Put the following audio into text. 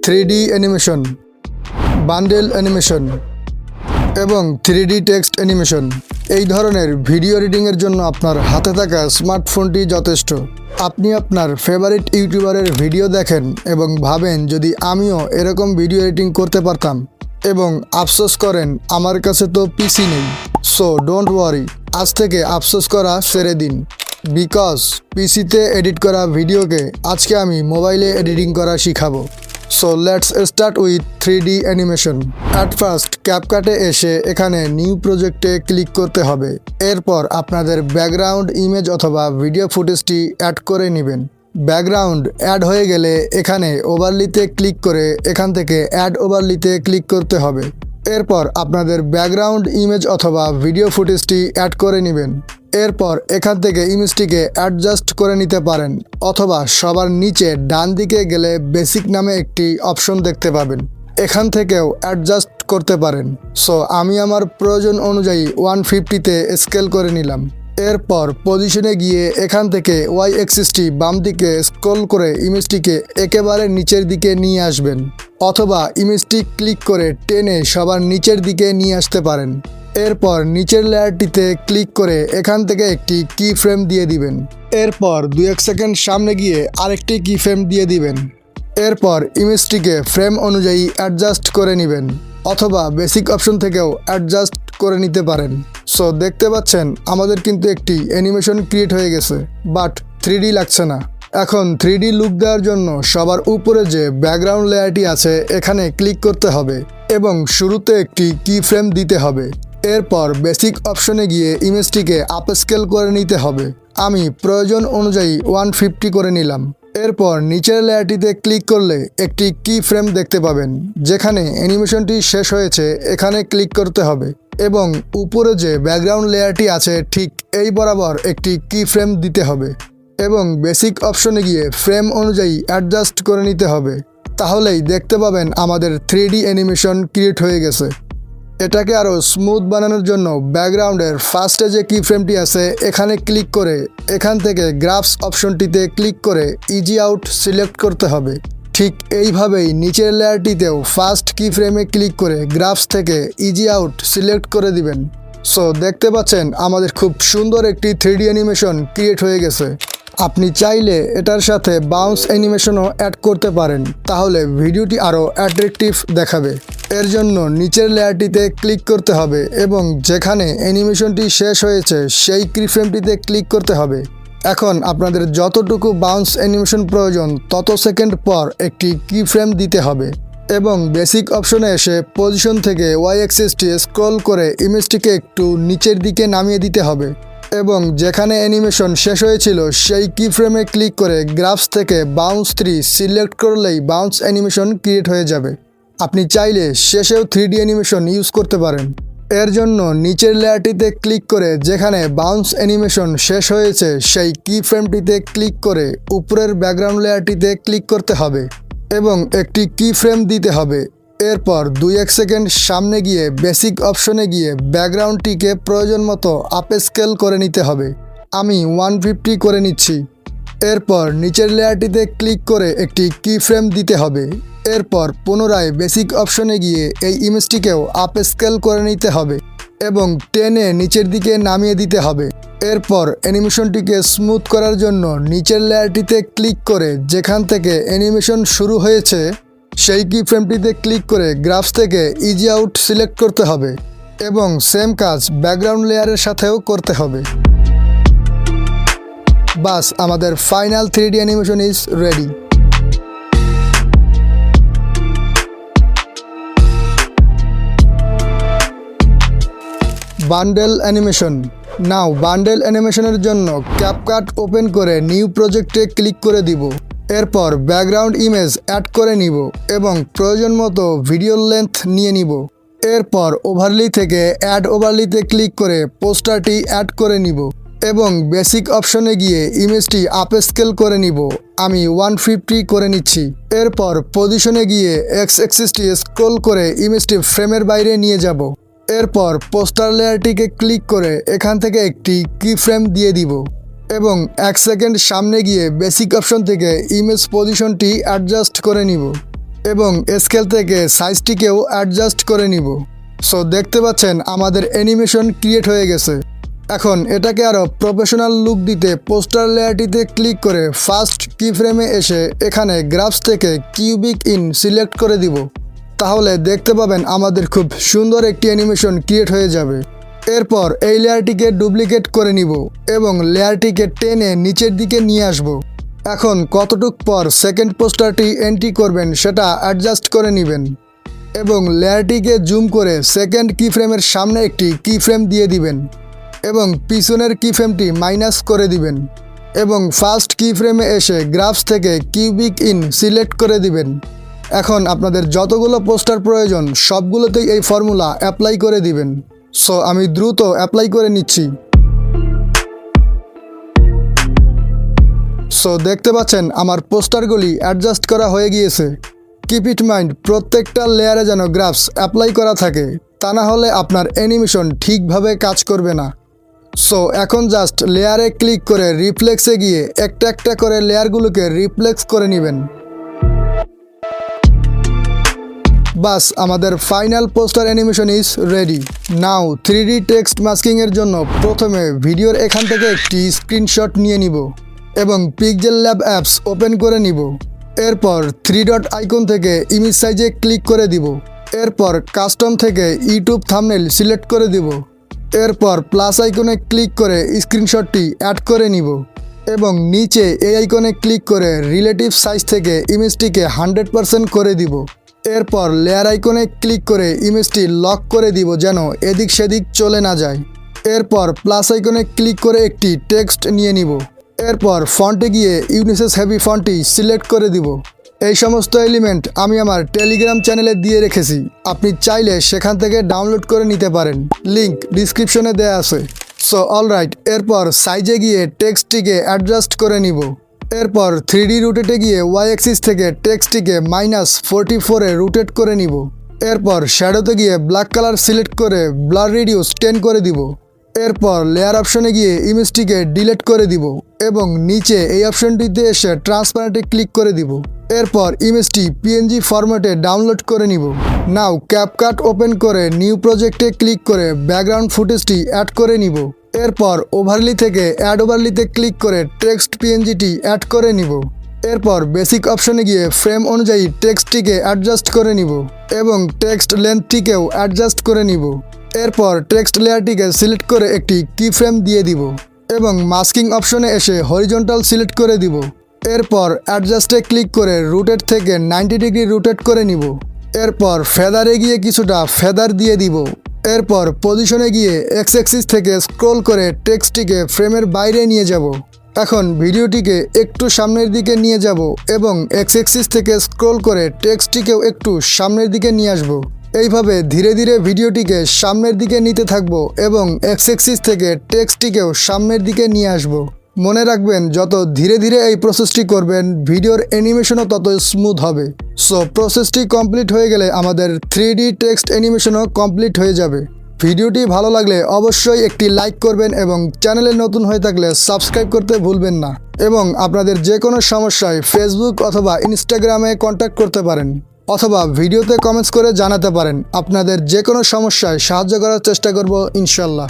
3D animation, bundle animation এবং 3D text animation. এই ধরনের ভিডিও এডিটিংয়ের জন্য আপনার হাতে থাকা স্মার্টফোনটি যথেষ্ট। আপনি আপনার ফেভারিট ইউটিউবারের ভিডিও দেখেন এবং ভাবেন যদি আমিও এরকম ভিডিও এডিটিং করতে পারতাম, এবং আফসোস করেন আমার কাছে তো পিসি নেই। সো ডোন্ট ওয়ারি, আজ থেকে আফসোস করা ছেড়ে দিন, বিকজ পিসিতে এডিট করা ভিডিওকে আজকে আমি মোবাইলে এডিটিং করা শিখাবো। So let's start with 3D animation. At first ক্যাপকাটে এসে এখানে নিউ প্রজেক্টে ক্লিক করতে হবে। এরপর আপনাদের ব্যাকগ্রাউন্ড ইমেজ অথবা ভিডিও ফুটেজটি অ্যাড করে নেবেন। ব্যাকগ্রাউন্ড অ্যাড হয়ে গেলে এখানে ওভারলিতে ক্লিক করে এখান থেকে অ্যাড ওভারলিতে ক্লিক করতে হবে। এরপর আপনাদের ব্যাকগ্রাউন্ড ইমেজ অথবা ভিডিও ফুটেজটি অ্যাড করে নেবেন। এরপর এখান থেকে ইমেজটিকে অ্যাডজাস্ট করে নিতে পারেন, অথবা সবার নিচে ডান দিকে গেলে বেসিক নামে একটি অপশন দেখতে পাবেন, এখান থেকেও অ্যাডজাস্ট করতে পারেন। সো আমি আমার প্রয়োজন অনুযায়ী 150-তে স্কেল করে নিলাম। এরপর পজিশনে গিয়ে এখান থেকে ওয়াই অ্যাক্সিসটি বাম দিকে স্ক্রল করে ইমেজটিকে একেবারে নিচের দিকে নিয়ে আসবেন, অথবা ইমেজটি ক্লিক করে টেনে সবার নিচের দিকে নিয়ে আসতে পারেন। এরপর নিচের লেয়ারটিতে ক্লিক করে এখান থেকে একটি কি ফ্রেম দিয়ে দিবেন। এরপর 2-1 সেকেন্ড সামনে গিয়ে আরেকটি কি ফ্রেম দিয়ে দিবেন। এরপর ইমেজটিকে ফ্রেম অনুযায়ী অ্যাডজাস্ট করে নেবেন, অথবা বেসিক অপশন থেকেও অ্যাডজাস্ট করে নিতে পারেন। সো দেখতে পাচ্ছেন আমাদের কিন্তু একটি অ্যানিমেশন ক্রিয়েট হয়ে গেছে, বাট 3D লাগছে না। এখন 3D লুক দেওয়ার জন্য সবার উপরে যে ব্যাকগ্রাউন্ড লেয়ারটি আছে এখানে ক্লিক করতে হবে এবং শুরুতে একটি কি ফ্রেম দিতে হবে। এরপর বেসিক অপশনে গিয়ে ইমেজটিকে আপস্কেল করে নিতে হবে। আমি প্রয়োজন অনুযায়ী 150 করে নিলাম। এরপর নিচের লেয়ারটিতে ক্লিক করলে একটি কি ফ্রেম দেখতে পাবেন, যেখানে অ্যানিমেশনটি শেষ হয়েছে এখানে ক্লিক করতে হবে এবং উপরে যে ব্যাকগ্রাউন্ড লেয়ারটি আছে ঠিক এই বরাবর একটি কি ফ্রেম দিতে হবে এবং বেসিক অপশনে গিয়ে ফ্রেম অনুযায়ী অ্যাডজাস্ট করে নিতে হবে। তাহলেই দেখতে পাবেন আমাদের 3D অ্যানিমেশন ক্রিয়েট হয়ে গেছে। এটাকে আরও স্মুথ বানানোর জন্য ব্যাকগ্রাউন্ডের ফার্স্টে যে কি ফ্রেমটি আছে এখানে ক্লিক করে এখান থেকে গ্রাফস অপশনটিতে ক্লিক করে ইজি আউট সিলেক্ট করতে হবে। ঠিক এইভাবেই নিচের লেয়ারটিতেও ফার্স্ট কি ফ্রেমে ক্লিক করে গ্রাফস থেকে ইজি আউট সিলেক্ট করে দিবেন। সো দেখতে পাচ্ছেন আমাদের খুব সুন্দর একটি 3D অ্যানিমেশন ক্রিয়েট হয়ে গেছে। আপনি চাইলে এটার সাথে বাউন্স অ্যানিমেশনও অ্যাড করতে পারেন, তাহলে ভিডিওটি আরও অ্যাট্রাকটিভ দেখাবে। এর জন্য নিচের লেয়ারটিতে ক্লিক করতে হবে এবং যেখানে অ্যানিমেশনটি শেষ হয়েছে সেই কিফ্রেমটিতে ক্লিক করতে হবে। এখন আপনাদের যতটুকু বাউন্স অ্যানিমেশন প্রয়োজন তত সেকেন্ড পর একটি কি ফ্রেম দিতে হবে এবং বেসিক অপশনে এসে পজিশন থেকে ওয়াই অ্যাক্সিসটি স্ক্রল করে ইমেজটিকে একটু নিচের দিকে নামিয়ে দিতে হবে এবং যেখানে অ্যানিমেশন শেষ হয়েছিল সেই কি ফ্রেমে ক্লিক করে গ্রাফস থেকে বাউন্স 3 সিলেক্ট করলেই বাউন্স অ্যানিমেশন ক্রিয়েট হয়ে যাবে। আপনি চাইলে শেষেও 3D অ্যানিমেশন ইউজ করতে পারেন। এর জন্য নিচের লেয়ারটিতে ক্লিক করে যেখানে বাউন্স অ্যানিমেশন শেষ হয়েছে সেই কি ফ্রেমটিতে ক্লিক করে উপরের ব্যাকগ্রাউন্ড লেয়ারটিতে ক্লিক করতে হবে এবং একটি কি ফ্রেম দিতে হবে। এরপর 2-1 সেকেন্ড সামনে গিয়ে বেসিক অপশনে গিয়ে ব্যাকগ্রাউন্ডটিকে প্রয়োজন মতো আপস্কেল করে নিতে হবে। আমি 150 করে নিচ্ছি। এরপর নিচের লেয়ারটিতে ক্লিক করে একটি কি ফ্রেম দিতে হবে। এরপর পুনরায় বেসিক অপশনে গিয়ে এই ইমেজটিকেও আপস্কেল করে নিতে হবে এবং টেনে নিচের দিকে নামিয়ে দিতে হবে। এরপর অ্যানিমেশনটিকে স্মুথ করার জন্য নিচের লেয়ারটিতে ক্লিক করে যেখান থেকে অ্যানিমেশন শুরু হয়েছে সেই কি ফ্রেমটিতে ক্লিক করে গ্রাফস থেকে ইজি আউট সিলেক্ট করতে হবে এবং সেম কাজ ব্যাকগ্রাউন্ড লেয়ারের সাথেও করতে হবে। বাস, আমাদের final 3D animation is ready. Bundle animation. Now bundle অ্যানিমেশনের জন্য ক্যাপকাট ওপেন করে নিউ প্রজেক্টে ক্লিক করে দিব। এরপর ব্যাকগ্রাউন্ড ইমেজ অ্যাড করে নিব এবং প্রয়োজন মতো ভিডিও লেন্থ নিয়ে নিব। এরপর ওভারলি থেকে অ্যাড ওভারলিতে ক্লিক করে পোস্টারটি অ্যাড করে নিব এবং বেসিক অপশনে গিয়ে ইমেজটি আপস্কেল করে নিব। আমি 150 করে নিচ্ছি। এরপর পজিশনে গিয়ে এক্স অ্যাক্সিসটি স্ক্রল করে ইমেজটি ফ্রেমের বাইরে নিয়ে যাব। এরপর পোস্টার লেয়ারটিকে ক্লিক করে এখান থেকে একটি কি ফ্রেম দিয়ে দিব এবং 1 সেকেন্ড সামনে গিয়ে বেসিক অপশন থেকে ইমেজ পজিশনটি অ্যাডজাস্ট করে নিব। এবং স্কেল থেকে সাইজটিকেও অ্যাডজাস্ট করে নিব। সো দেখতে পাচ্ছেন আমাদের অ্যানিমেশন ক্রিয়েট হয়ে গেছে। এখন এটাকে আরও প্রফেশনাল লুক দিতে পোস্টার লেয়ারটিতে ক্লিক করে ফার্স্ট কি ফ্রেমে এসে এখানে গ্রাফস থেকে কিউবিক ইন সিলেক্ট করে দিব। তাহলে দেখতে পাবেন আমাদের খুব সুন্দর একটি অ্যানিমেশন ক্রিয়েট হয়ে যাবে। এরপর এই লেয়ারটিকে ডুপ্লিকেট করে নিব এবং লেয়ারটিকে টেনে নিচের দিকে নিয়ে আসব। এখন কতটুক পর সেকেন্ড পোস্টারটি এন্ট্রি করবেন সেটা অ্যাডজাস্ট করে নেবেন এবং লেয়ারটিকে জুম করে সেকেন্ড কি ফ্রেমের সামনে একটি কি ফ্রেম দিয়ে দিবেন এবং পিছনের কি ফ্রেমটি মাইনাস করে দিবেন এবং ফার্স্ট কি ফ্রেমে এসে গ্রাফস থেকে কিউবিক ইন সিলেক্ট করে দিবেন। এখন আপনাদের যতগুলো পোস্টার প্রয়োজন সবগুলোতেই এই ফর্মুলা অ্যাপ্লাই করে দিবেন। সো আমি দ্রুত অ্যাপ্লাই করে নিচ্ছি। সো দেখতে পাচ্ছেন আমার পোস্টারগুলি অ্যাডজাস্ট করা হয়ে গিয়েছে। কিপ ইট মাইন্ড, প্রত্যেকটা লেয়ারে যেন গ্রাফস অ্যাপ্লাই করা থাকে, তা না হলে আপনার অ্যানিমেশন ঠিকভাবে কাজ করবে না। সো এখন জাস্ট লেয়ারে ক্লিক করে রিফ্লেক্সে গিয়ে একটা একটা করে লেয়ারগুলোকে রিফ্লেক্স করে নেবেন। বাস, আমাদের final poster animation is ready. Now 3D text মাস্কিংয়ের জন্য প্রথমে ভিডিওর এখান থেকে একটি স্ক্রিনশট নিয়ে নিব এবং পিক্সেল ল্যাব অ্যাপস ওপেন করে নিব। এরপর 3 ডট আইকন থেকে ইমেজ সাইজে ক্লিক করে দিব। এরপর কাস্টম থেকে ইউটিউব থাম্বনেল সিলেক্ট করে দিব। এরপর প্লাস আইকনে ক্লিক করে স্ক্রিনশটটি অ্যাড করে নিব এবং নিচে এই আইকনে ক্লিক করে রিলেটিভ সাইজ থেকে ইমেজটিকে 100% করে দিব। এরপর লেয়ার আইকনে ক্লিক করে ইমেজটি লক করে দিব যেন এদিক সেদিক চলে না যায়। এরপর প্লাস আইকনে ক্লিক করে একটি টেক্সট নিয়ে নিব। এরপর ফন্টে গিয়ে ইউনিসেস হেভি ফন্টটি সিলেক্ট করে দিব। এই সমস্ত এলিমেন্ট আমি আমার টেলিগ্রাম চ্যানেলে দিয়ে রেখেছি, আপনি চাইলে সেখান থেকে ডাউনলোড করে নিতে পারেন, লিংক ডিসক্রিপশনে দেয়া আছে। সো অলরাইট, এরপর সাইজে গিয়ে টেক্সটটিকে অ্যাডজাস্ট করে নিব। এরপর 3D রোটেটে গিয়ে ওয়াই অ্যাক্সিস থেকে টেক্সটটিকে -44-এ রোটেট করে নিব। এরপর শ্যাডোতে গিয়ে ব্ল্যাক কালার সিলেক্ট করে ব্লার রেডিউস 10 করে দিব। এরপর লেয়ার অপশনে গিয়ে ইমেজটিকে ডিলিট করে দিব এবং নিচে এই অপশনটিতে এসে ট্রান্সপারেন্টে ক্লিক করে দিব। এরপর ইমেজটি PNG ফরম্যাটে ডাউনলোড করে নিব। নাও ক্যাপকাট ওপেন করে নিউ প্রজেক্টে ক্লিক করে ব্যাকগ্রাউন্ড ফুটেজটি অ্যাড করে নিব। এরপর ওভারলি থেকে অ্যাড ওভারলিতে ক্লিক করে টেক্সট PNGটি অ্যাড করে নিব। এরপর বেসিক অপশনে গিয়ে ফ্রেম অনুযায়ী টেক্সটটিকে অ্যাডজাস্ট করে নিব এবং টেক্সট লেন্থটিকেও অ্যাডজাস্ট করে নিব। এরপর টেক্সট লেয়ারটিকে সিলেক্ট করে একটি কি ফ্রেম দিয়ে দিব এবং মাস্কিং অপশনে এসে হরিজন্টাল সিলেক্ট করে দিব। এরপর অ্যাডজাস্টে ক্লিক করে রুটেট থেকে 90 ডিগ্রি রুটেট করে নিব। এরপর ফেদারে গিয়ে কিছুটা ফেদার দিয়ে দিব। এরপর পজিশনে গিয়ে এক্স অ্যাক্সিস থেকে স্ক্রল করে টেক্সটটিকে ফ্রেমের বাইরে নিয়ে যাব। এখন ভিডিওটিকে একটু সামনের দিকে নিয়ে যাব এবং এক্স অ্যাক্সিস থেকে স্ক্রল করে টেক্সটটিকেও একটু সামনের দিকে নিয়ে আসব। এইভাবে ধীরে ধীরে ভিডিওটিকে সামনের দিকে নিতে থাকব এবং এক্স অ্যাক্সিস থেকে টেক্সটটিকেও সামনের দিকে নিয়ে আসব। মনে রাখবেন, যত ধীরে ধীরে এই প্রসেসটি করবেন ভিডিওর অ্যানিমেশনও তত স্মুথ হবে। সো প্রসেসটি কমপ্লিট হয়ে গেলে আমাদের 3D টেক্সট অ্যানিমেশনও কমপ্লিট হয়ে যাবে। ভিডিওটি ভালো লাগলে অবশ্যই একটি লাইক করবেন এবং চ্যানেলে নতুন হয়ে থাকলে সাবস্ক্রাইব করতে ভুলবেন না এবং আপনাদের যে কোনো সমস্যায় ফেসবুক অথবা ইনস্টাগ্রামে কন্ট্যাক্ট করতে পারেন অথবা ভিডিওতে কমেন্টস করে জানাতে পারেন। আপনাদের যে কোনো সমস্যায় সাহায্য করার চেষ্টা করব ইনশাল্লাহ।